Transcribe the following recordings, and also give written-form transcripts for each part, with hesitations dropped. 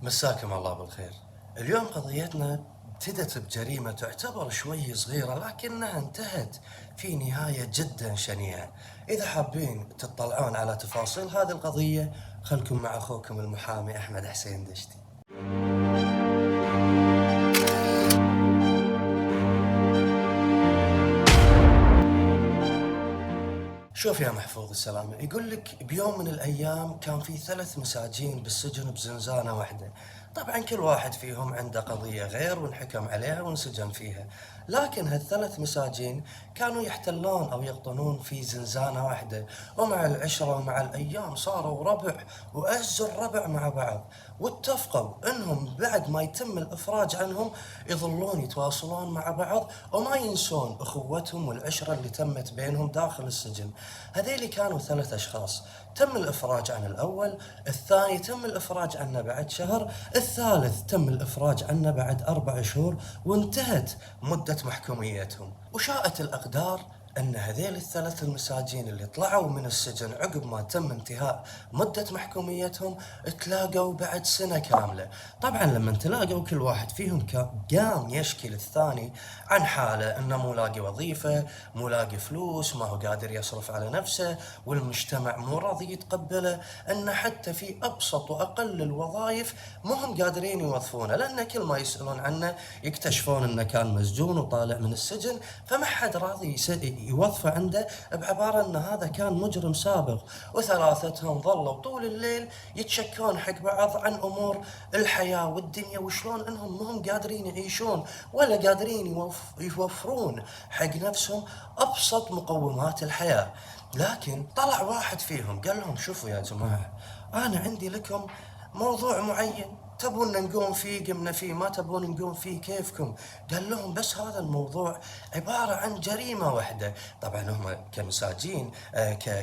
مساكم الله بالخير. اليوم قضيتنا ابتدت بجريمة تعتبر شوي صغيرة لكنها انتهت في نهاية جدا شنيعة. إذا حابين تطلعون على تفاصيل هذه القضية خلكم مع أخوكم المحامي أحمد حسين دشتي. شوف يا محفوظ السلامة، يقول لك بيوم من الأيام كان في 3 مساجين بالسجن بزنزانة واحدة. طبعا كل واحد فيهم عنده قضية غير وانحكم عليها وانسجن فيها، لكن هالثلاث مساجين كانوا يحتلون أو يقطنون في زنزانة واحدة، ومع العشرة ومع الأيام صاروا ربع وأعز الربع مع بعض، واتفقوا أنهم بعد ما يتم الإفراج عنهم يظلون يتواصلون مع بعض وما ينسون أخوتهم والعشرة اللي تمت بينهم داخل السجن. هذيلي كانوا 3 أشخاص، تم الإفراج عن الأول، الثاني تم الإفراج عنه بعد شهر، الثالث تم الإفراج عنه بعد 4 شهور، وانتهت مدة محكوميتهم. وشاءت الأقدار أن هذيل ال3 المساجين اللي طلعوا من السجن عقب ما تم انتهاء مدة محكوميتهم تلاقوا بعد سنة كاملة. طبعا لما تلاقوا كل واحد فيهم قام يشكي للثاني عن حاله، انه مو لاقي وظيفة، مو لاقي فلوس، ما هو قادر يصرف على نفسه، والمجتمع مو راضي يتقبله، ان حتى في ابسط واقل الوظائف مو هم قادرين يوظفونه، لان كل ما يسألون عنه يكتشفون انه كان مسجون وطالع من السجن، فما حد راضي يوظفه عنده بعبارة ان هذا كان مجرم سابق. وثلاثتهم ظلوا طول الليل يتشكون حق بعض عن امور الحياة والدنيا، وشلون انهم مهم قادرين يعيشون ولا قادرين يوفرون حق نفسهم ابسط مقومات الحياة. لكن طلع واحد فيهم قال لهم شوفوا يا جماعة، انا عندي لكم موضوع معين، تبون نقوم فيه قمنا فيه، ما تبون نقوم فيه كيفكم. قال لهم بس هذا الموضوع عبارة عن جريمة واحدة. طبعا هم كمساجين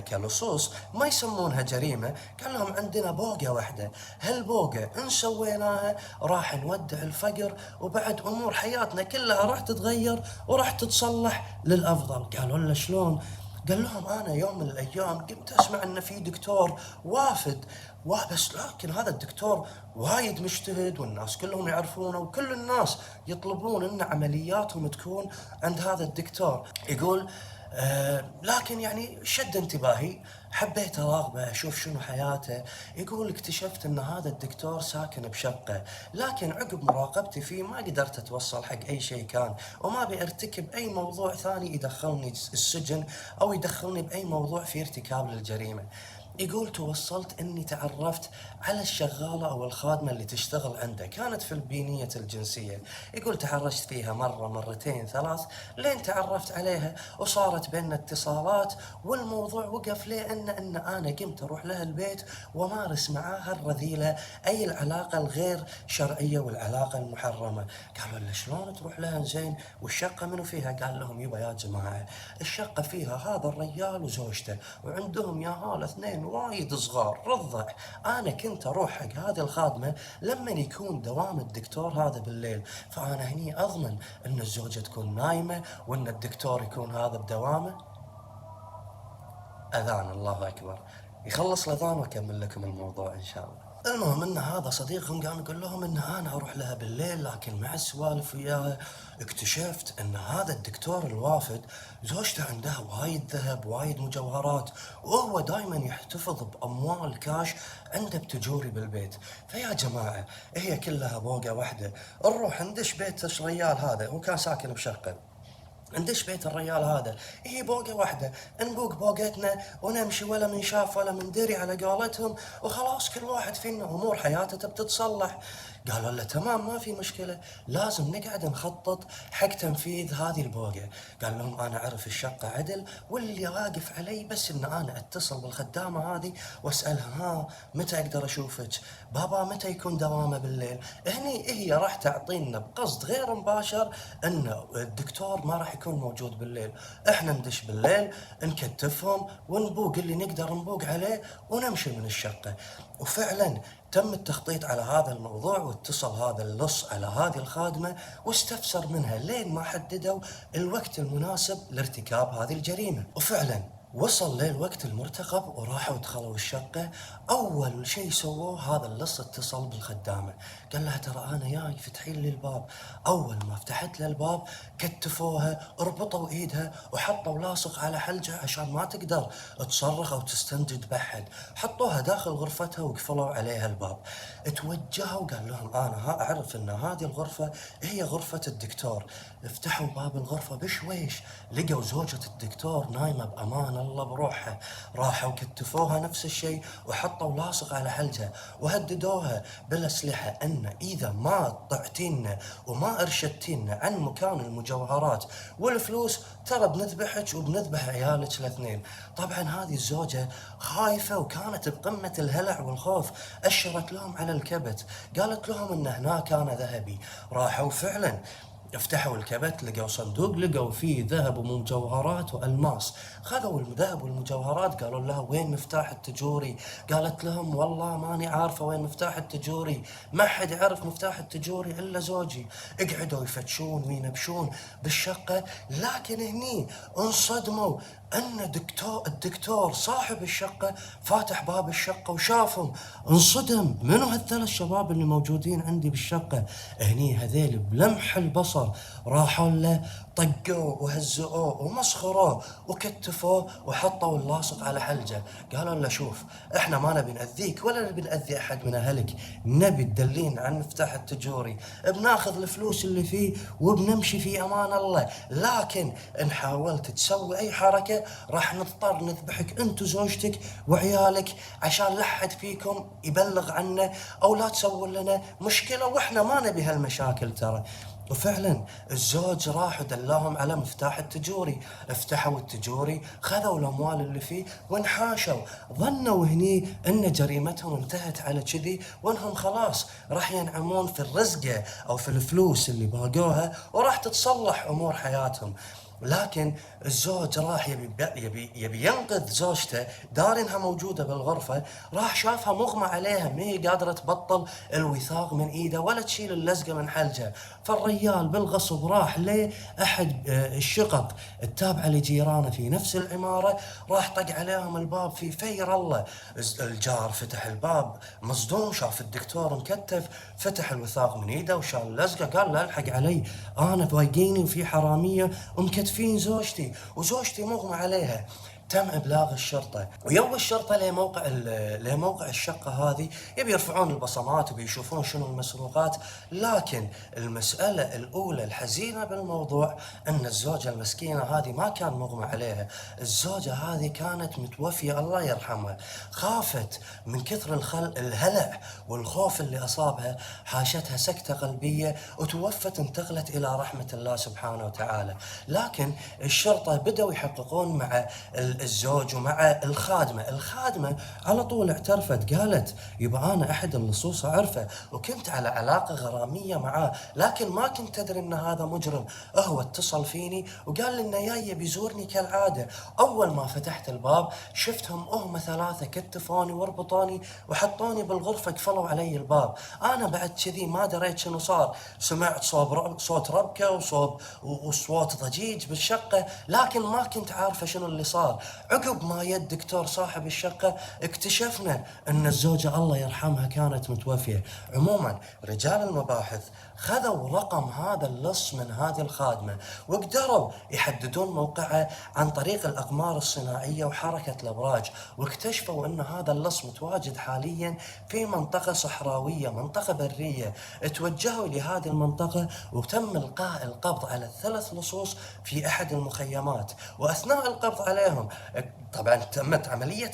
كلصوص ما يسمونها جريمة. قال لهم عندنا بوقة واحدة، هالبوقة ان سويناها راح نودع الفقر، وبعد امور حياتنا كلها راح تتغير وراح تتصلح للافضل. قالوا له شلون؟ قال لهم انا يوم من الايام قمت اسمع ان في دكتور وافد وبس، لكن هذا الدكتور وايد مجتهد والناس كلهم يعرفونه وكل الناس يطلبون ان عملياتهم تكون عند هذا الدكتور. يقول لكن يعني شد انتباهي، حبيت اراقبه اشوف شنو حياته. يقول اكتشفت ان هذا الدكتور ساكن بشقة، لكن عقب مراقبتي فيه ما قدرت اتوصل حق اي شيء كان، وما بارتكب اي موضوع ثاني يدخلني السجن او يدخلني باي موضوع في ارتكاب للجريمة. يقول توصلت اني تعرفت على الشغالة او الخادمة اللي تشتغل عنده، كانت في البينية الجنسية. يقول تحرشت فيها مرة مرتين ثلاث لين تعرفت عليها وصارت بيننا اتصالات، والموضوع وقف ليه ان انا قمت اروح لها البيت ومارس معاها الرذيلة، اي العلاقة الغير شرعية والعلاقة المحرمة. قالوا له شلون تروح لها زين والشقة منو فيها؟ قال لهم يبا يا جماعة الشقة فيها هذا الرجال وزوجته، وعندهم يا هال 2 وايد صغار رضع. انا كنت اروح حق هذه الخادمة لما يكون دوام الدكتور هذا بالليل، فانا هني اضمن ان الزوجة تكون نايمة وان الدكتور يكون هذا بدوامه. اذان، الله اكبر، يخلص الاذان واكمل لكم الموضوع ان شاء الله. المهم ان هذا صديقهم قام يقول لهم ان انا اروح لها بالليل، لكن مع السوالف وياها اكتشفت ان هذا الدكتور الوافد زوجته عندها وايد ذهب وايد مجوهرات، وهو دائما يحتفظ باموال كاش عنده بتجوري بالبيت. فيا جماعة هي كلها بوقة واحدة، نروح ندش بيت الريال هذا، هو كان ساكن بشقة، ندش بيت الرجال هذا، هي بوقة واحدة، نبوق بوقتنا ونمشي ولا من شاف ولا من دري على قولتهم، وخلاص كل واحد فينا امور حياته تبي تتصلح. قالوا له تمام ما في مشكلة، لازم نقعد نخطط حق تنفيذ هذه البوقة. قال لهم انا اعرف الشقة عدل، واللي واقف علي بس ان انا اتصل بالخدامة هذه واسألها ها متى اقدر اشوفك، بابا متى يكون دوامه بالليل. هني هي راح تعطينا بقصد غير مباشر ان الدكتور ما راح يكون موجود بالليل، احنا ندش بالليل نكتفهم ونبوق اللي نقدر نبوق عليه ونمشي من الشقة. وفعلا تم التخطيط على هذا الموضوع، واتصل هذا اللص على هذه الخادمة واستفسر منها لين ما حددوا الوقت المناسب لارتكاب هذه الجريمة. وفعلا وصل ليل وقت المرتقب وراحوا دخلوا الشقة. أول شيء سووه هذا اللص اتصل بالخدامة، قال لها ترى أنا جاي فتحين لي الباب. أول ما فتحت له الباب كتفوها، ربطوا إيدها وحطوا لاصق على حلجها عشان ما تقدر تصرخ أو تستنجد بحد. حطوها داخل غرفتها وقفلوا عليها الباب. توجهوا قال لهم أنا أعرف أن هذه الغرفة هي غرفة الدكتور. فتحوا باب الغرفة بشويش، لقوا زوجة الدكتور نايمة بأمان الله بروحها. راحوا كتفوها نفس الشيء وحطوا لاصق على حلجها وهددوها بالأسلحة أن إذا ما طعتينا وما أرشدتينا عن مكان المجوهرات والفلوس ترى بنذبحك وبنذبح عيالك الاثنين. طبعا هذه الزوجة خايفة وكانت بقمة الهلع والخوف، أشرت لهم على الكبت، قالت لهم أن هناك كان ذهبي. راحوا فعلا افتحوا الكبت، لقوا صندوق، لقوا فيه ذهب ومجوهرات والماس. خذوا الذهب والمجوهرات، قالوا لها وين مفتاح التجوري؟ قالت لهم والله ماني عارفه وين مفتاح التجوري، ما حد يعرف مفتاح التجوري الا زوجي. اقعدوا يفتشون وينبشون بالشقه، لكن هني انصدموا ان الدكتور صاحب الشقه فاتح باب الشقه وشافهم. انصدم، منو هالثلاث شباب اللي موجودين عندي بالشقه؟ هني هذيل بلمح البصر راحوا له، طقوه وهزئوه ومسخروه وكتفوه وحطوا اللاصق على حلجه. قالوا له شوف، احنا ما نبي نأذيك ولا نبي نأذي احد من اهلك، نبي تدلين عن مفتاح التجوري، بناخذ الفلوس اللي فيه وبنمشي في امان الله، لكن ان حاولت تسوي اي حركه راح نضطر نذبحك انت وزوجتك وعيالك عشان لا حد فيكم يبلغ عنا او لا تسوون لنا مشكله، واحنا ما نبي هالمشاكل ترى. وفعلا الزوج راح ودلاهم على مفتاح التجوري، افتحوا التجوري، خذوا الاموال اللي فيه وانحاشوا. ظنوا هني ان جريمتهم انتهت على كذي، وانهم خلاص راح ينعمون في الرزقه او في الفلوس اللي باقوها وراح تتصلح امور حياتهم. لكن الزوج راح يبي ينقذ زوجته، دار انها موجوده بالغرفه، راح شافها مغمى عليها، ما هي قادره تبطل الوثاق من ايده ولا تشيل اللزقه من حلجها. فالريال بالغصب راح لاحد الشقق التابعه لجيرانه في نفس العماره، راح طق عليهم الباب في فير الله. الجار فتح الباب مصدوم، شاف الدكتور مكتف، فتح الوثاق من ايده وشال اللزقه، قال له الحق علي، انا بايقيني وفي حراميه ومكتفين زوجتي وزوجتي مغمى عليها. تم ابلاغ الشرطه، ويوم الشرطه لموقع الشقه هذه، يبي يرفعون البصمات وبيشوفون شنو المسروقات. لكن المساله الاولى الحزينه بالموضوع ان الزوجه المسكينه هذه ما كان مغمى عليها، الزوجه هذه كانت متوفيه الله يرحمها. خافت من كثر الهلع والخوف اللي اصابها، حاشتها سكته قلبيه وتوفت، انتقلت الى رحمه الله سبحانه وتعالى. لكن الشرطه بدأوا يحققون مع الزوج ومع الخادمة على طول اعترفت، قالت يبقى أنا أحد اللصوص أعرفه وكنت على علاقة غرامية معاه، لكن ما كنت أدري أن هذا مجرم. هو اتصل فيني وقال لي إنه جاي بيزورني كالعادة. أول ما فتحت الباب شفتهم هم ثلاثة كتفوني وربطوني وحطوني بالغرفة، قفلوا علي الباب. أنا بعد كذي ما دريت شنو صار، سمعت صوت ربكة وصوت ضجيج بالشقة، لكن ما كنت عارفة شنو اللي صار. عقب ما يد دكتور صاحب الشقة اكتشفنا ان الزوجة الله يرحمها كانت متوفية. عموما رجال المباحث خذوا رقم هذا اللص من هذه الخادمة وقدروا يحددون موقعه عن طريق الأقمار الصناعية وحركة الأبراج، واكتشفوا أن هذا اللص متواجد حاليا في منطقة صحراوية، منطقة برية. توجهوا لهذه المنطقة وتم إلقاء القبض على الثلاث لصوص في أحد المخيمات. وأثناء القبض عليهم طبعا تمت عملية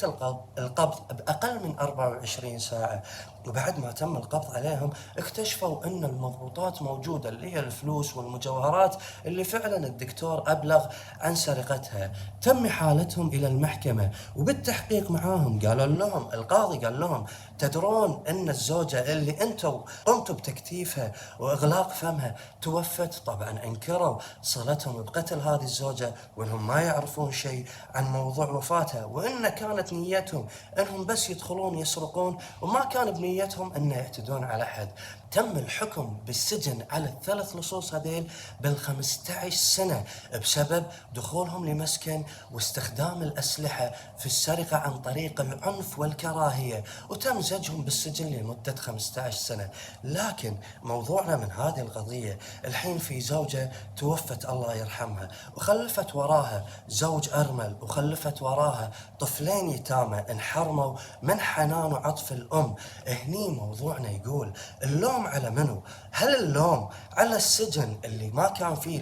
القبض بأقل من 24 ساعة. وبعد ما تم القبض عليهم اكتشفوا ان المضبوطات موجودة، اللي هي الفلوس والمجوهرات اللي فعلا الدكتور ابلغ عن سرقتها. تم حالتهم الى المحكمة، وبالتحقيق معاهم قالوا لهم القاضي، قال لهم تدرون ان الزوجة اللي انتم قمتوا بتكتيفها واغلاق فمها توفت؟ طبعا انكروا صلتهم بقتل هذه الزوجة، وانهم ما يعرفون شيء عن موضوع وفاتها، وان كانت نيتهم انهم بس يدخلون يسرقون وما كان بنيتهم ان يعتدون على احد. تم الحكم بالسجن على الثلاث لصوص هذيل بال15 سنة بسبب دخولهم لمسكن واستخدام الأسلحة في السرقة عن طريق العنف والكراهية، وتم زجهم بالسجن لمدة 15 سنة. لكن موضوعنا من هذه القضية الحين في زوجة توفت الله يرحمها، وخلفت وراها زوج أرمل، وخلفت وراها طفلين يتامى انحرموا من حنان وعطف الأم. هني موضوعنا يقول اللوم على منو؟ هل اللوم على السجن اللي ما كان فيه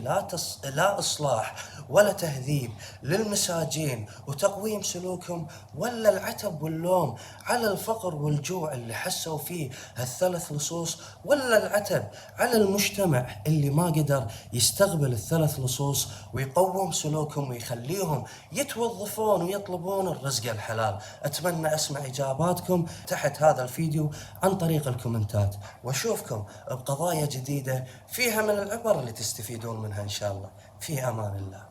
لا إصلاح ولا تهذيب للمساجين وتقويم سلوكهم، ولا العتب واللوم على الفقر والجوع اللي حسوا فيه هالثلاث لصوص، ولا العتب على المجتمع اللي ما قدر يستقبل الثلاث لصوص ويقوم سلوكهم ويخليهم يتوظفون ويطلبون الرزق الحلال؟ أتمنى أسمع إجاباتكم تحت هذا الفيديو عن طريق الكومنتات، وأشوفكم بقضايا جديدة فيها من العبر اللي تستفيدون منها إن شاء الله. في أمان الله.